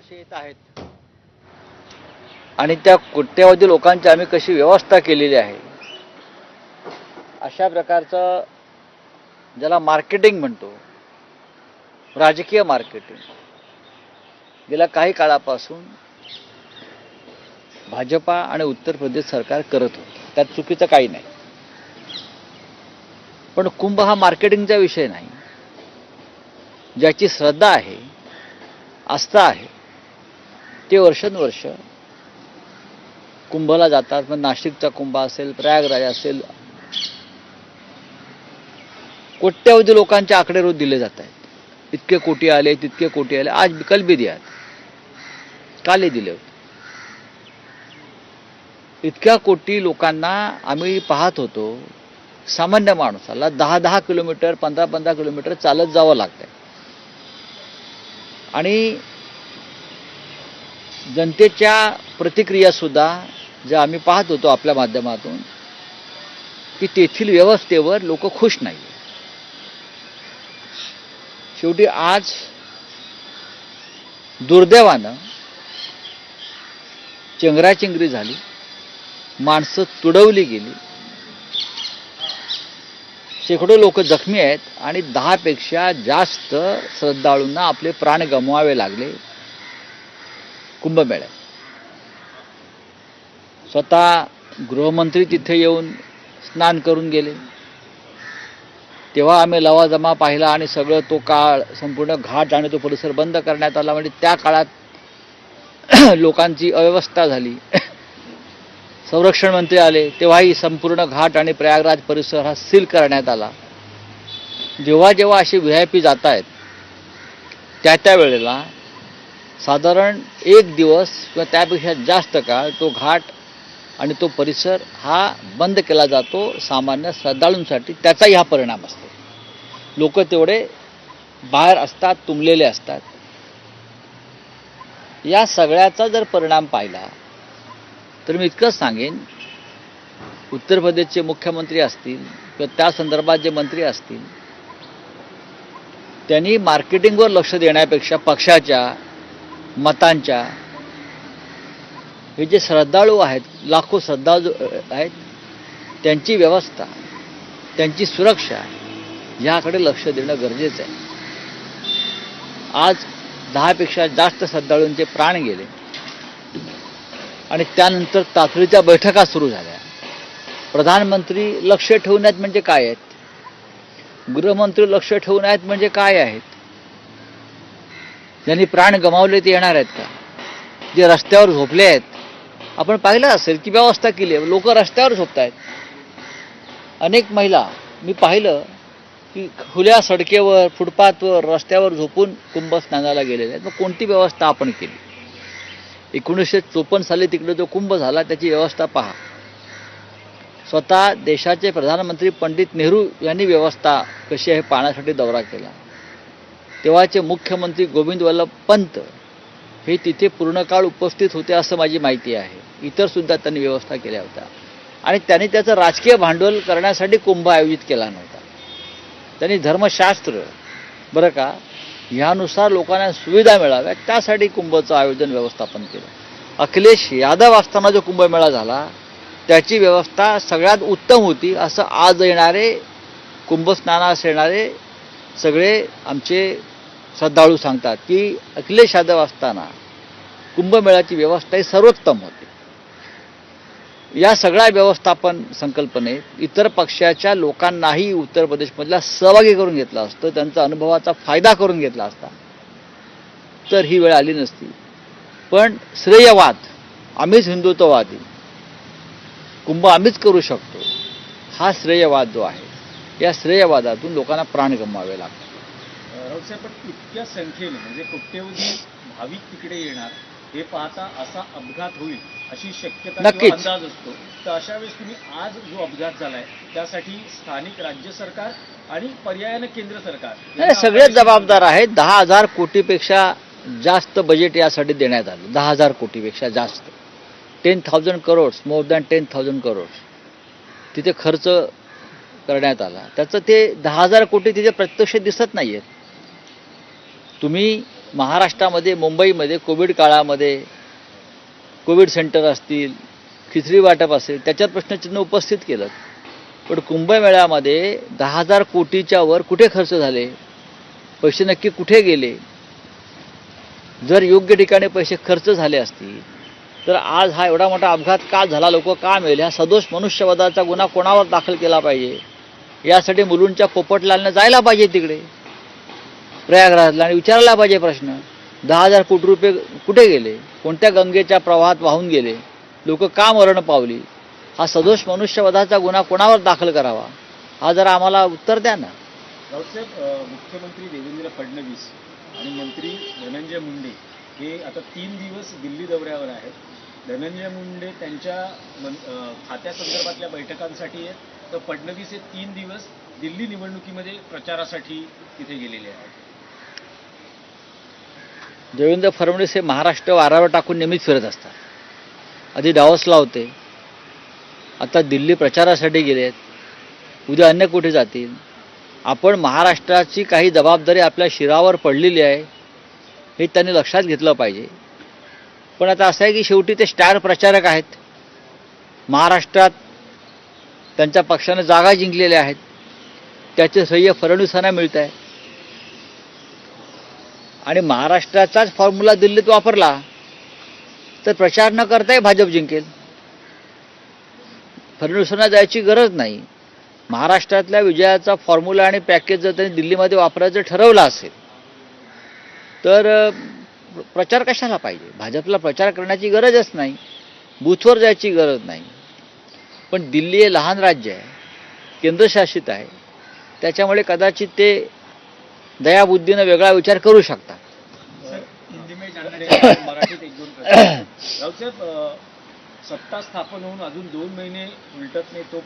कसे येत आहेत आणि त्या कोट्यावधी लोकांची आम्ही कशी व्यवस्था केलेली आहे, अशा प्रकारचं ज्याला मार्केटिंग म्हणतो, राजकीय मार्केटिंग गेल्या काही काळापासून भाजपा आणि उत्तर प्रदेश सरकार करत होते. त्यात चुकीचं काही नाही. पण कुंभ हा मार्केटिंगचा विषय नाही. ज्याची श्रद्धा आहे, आस्था आहे, ते वर्षानुवर्ष कुंभला जातात. मग नाशिकचा कुंभ असेल, प्रयागराज असेल, कोट्यावधी लोकांचे आकडे रोज दिले जात आहेत. इतके कोटी आले, तितके कोटी आले. आज कल भी दिया, कालही दिले होते. इतक्या कोटी लोकांना आम्ही पाहत होतो. सामान्य माणसाला 10-10 किलोमीटर, 15-15 किलोमीटर चालत जावं लागतंय. आणि जनतेच्या प्रतिक्रिया सुद्धा ज्या आम्ही पाहत होतो आपल्या माध्यमातून, की तेथील व्यवस्थेवर लोक खुश नाही. शेवटी आज दुर्दैवानं चेंगराचेंगरी झाली, माणसं तुडवली गेली, शेकडो लोक जखमी आहेत आणि 10 पेक्षा जास्त श्रद्धाळूंना आपले प्राण गमवावे लागले कुंभमेळ्यात. स्वतः गृहमंत्री तिथे येऊन स्नान करून गेले. तेव्हा आम्ही लवाजमा पाहिला आणि सगळं तो काळ, संपूर्ण घाट आणि तो परिसर बंद करण्यात आला. म्हणजे त्या काळात लोकांची अव्यवस्था झाली. संरक्षण मंत्री आले तेव्हाही संपूर्ण घाट आणि प्रयागराज परिसर हा सील करण्यात आला. जेव्हा जेव्हा असे VIP जात आहेत, त्या वेळेला साधारण 1 दिवस किंवा त्यापेक्षा जास्त काळ तो घाट आणि तो परिसर हा बंद केला जातो सामान्य श्रद्धाळूंसाठी. त्याचाही हा परिणाम असतो. लोक तेवढे बाहेर असतात, तुंबलेले असतात. या सगळ्याचा जर परिणाम पाहिला तर मी इतकंच सांगेन, उत्तर प्रदेशचे मुख्यमंत्री असतील किंवा त्या संदर्भात जे मंत्री असतील, त्यांनी मार्केटिंगवर लक्ष देण्यापेक्षा पक्षाच्या मतांच्या, हे जे श्रद्धाळू आहेत, लाखो श्रद्धाळू आहेत, त्यांची व्यवस्था, त्यांची सुरक्षा याकडे लक्ष देणं गरजेचं आहे. आज 10 पेक्षा जास्त श्रद्धाळूंचे प्राण गेले आणि त्यानंतर तातडीच्या बैठका सुरू झाल्या. प्रधानमंत्री लक्ष ठेवून आहेत म्हणजे काय आहेत? गृहमंत्री लक्ष ठेवून आहेत म्हणजे काय आहेत? ज्यांनी प्राण गमावले ते येणार आहेत का? जे रस्त्यावर झोपले आहेत, आपण पाहिलं असेल की व्यवस्था केली आहे, लोक रस्त्यावर झोपत आहेत. अनेक महिला मी पाहिलं की खुल्या सडकेवर, फुटपाथवर, रस्त्यावर झोपून कुंभ स्नानाला गेलेले आहेत. मग कोणती व्यवस्था आपण केली? 1954 साली तिकडे जो कुंभ झाला त्याची व्यवस्था पहा. स्वतः देशाचे प्रधानमंत्री पंडित नेहरू यांनी व्यवस्था कशी आहे पाहण्यासाठी दौरा केला. तेव्हाचे मुख्यमंत्री गोविंद वल्लभ पंत हे तिथे पूर्ण काळ उपस्थित होते असं माझी माहिती आहे. इतर सुद्धा त्यांनी व्यवस्था केल्या होत्या आणि त्यांनी त्याचं राजकीय भांडवल करण्यासाठी कुंभ आयोजित केला नव्हता. त्यांनी धर्मशास्त्र, बरं का, ह्यानुसार लोकांना सुविधा मिळाव्यात त्यासाठी कुंभचं आयोजन व्यवस्थापन केलं. अखिलेश यादव असताना जो कुंभमेळा झाला त्याची व्यवस्था सगळ्यात उत्तम होती असं आज येणारे कुंभस्नानास येणारे सगळे आमचे श्रद्धाळू सांगतात की अखिलेश यादव असताना कुंभमेळ्याची व्यवस्था ही सर्वोत्तम होती. या सगळ्या व्यवस्थापन संकल्पनेत इतर पक्षाच्या लोकांनाही उत्तर प्रदेशमधला सहभागी करून घेतला असतं, त्यांचा अनुभवाचा फायदा करून घेतला असता तर ही वेळ आली नसती. पण श्रेयवाद, आम्हीच हिंदुत्ववादी, कुंभ आम्हीच करू शकतो, हा श्रेयवाद जो आहे, या श्रेयवादातून लोकांना प्राण गमवावे लागतात. राऊत साहेब, पण इतक्या संख्येने म्हणजे कोट्यवधी भाविक तिकडे येणार हे पाहता असा अपघात होईल अशी शक्यता किंवा अंदाज असतो. तर अशा वेळेस तुम्ही आज जो अपघात झालाय त्यासाठी स्थानिक राज्य सरकार आणि पर्यायाने केंद्र सरकार सगळेच जबाबदार आहेत. 10,000 कोटीपेक्षा जास्त बजेट यासाठी देण्यात आलं. 10,000 कोटीपेक्षा जास्त, 10,000 करोड्स, मोर दॅन 10,000 करोड्स तिथे खर्च करण्यात आला. त्याचं ते 10,000 कोटी तिथे प्रत्यक्ष दिसत नाहीयेत. तुम्ही महाराष्ट्रामध्ये मुंबईमध्ये कोविड काळामध्ये कोविड सेंटर असतील, खिचडी वाटप असेल, त्याच्यात प्रश्नचिन्ह उपस्थित केलं. पण कुंभमेळ्यामध्ये 10,000 कोटीच्या वर कुठे खर्च झाले, पैसे नक्की कुठे गेले? जर योग्य ठिकाणी पैसे खर्च झाले असतील तर आज हा एवढा मोठा अपघात का झाला, लोक का मेले? हा सदोष मनुष्यवधाचा गुन्हा कोणावर दाखल केला पाहिजे? यासाठी मुलुंडच्या पोपटलालनं जायला पाहिजे तिकडे प्रयागराजला आणि विचारायला पाहिजे प्रश्न, 10,000 कोटी रुपये कुठे गेले, कोणत्या गंगेच्या प्रवाहात वाहून गेले, लोक का मरण पावली? हा सदोष मनुष्यवधाचा गुन्हा कोणावर दाखल करावा, हा जरा आम्हाला उत्तर द्या ना. राऊतसाहेब, मुख्यमंत्री देवेंद्र फडणवीस आणि मंत्री धनंजय मुंडे हे आता 3 दिवस दिल्ली दौऱ्यावर आहेत. धनंजय मुंडे त्यांच्या खात्यासंदर्भातल्या बैठकांसाठी आहेत, तर फडणवीस हे 3 दिवस दिल्ली निवडणुकीमध्ये प्रचारासाठी तिथे गेलेले आहेत. देवेंद्र फडणवीस हे महाराष्ट्र वारावर टाकून नेहमीच फिरत असतात. आधी डावसला होते, आता दिल्ली प्रचारासाठी गेलेत, उद्या अन्य कुठे जातील. आपण महाराष्ट्राची काही जबाबदारी आपल्या शिरावर पडलेली आहे हे त्यांनी लक्षात घेतलं पाहिजे. पण आता असं आहे की शेवटी ते स्टार प्रचारक आहेत, महाराष्ट्रात त्यांच्या पक्षाने जागा जिंकलेल्या आहेत, त्याचे श्रेय फडणवीसांना मिळत आहे. आणि महाराष्ट्राचाच फॉर्म्युला दिल्लीत वापरला तर प्रचार न करताही भाजप जिंकेल. फडणवीसांना जायची गरज नाही. महाराष्ट्रातल्या विजयाचा फॉर्म्युला आणि पॅकेज जर त्यांनी दिल्लीमध्ये वापरायचं ठरवलं असेल तर प्रचार कशाला पाहिजे? भाजपला प्रचार करण्याची गरजच नाही, बूथवर जायची गरज नाही. पण दिल्ली हे लहान राज्य आहे, केंद्रशासित आहे, त्याच्यामुळे कदाचित ते दयाबुद्धीनं वेगळा विचार करू शकतात. मराठीत 1-2 प्रश्न. राऊतसाहेब, सत्ता स्थापन होऊन अजून 2 महिने उलटत नाही तो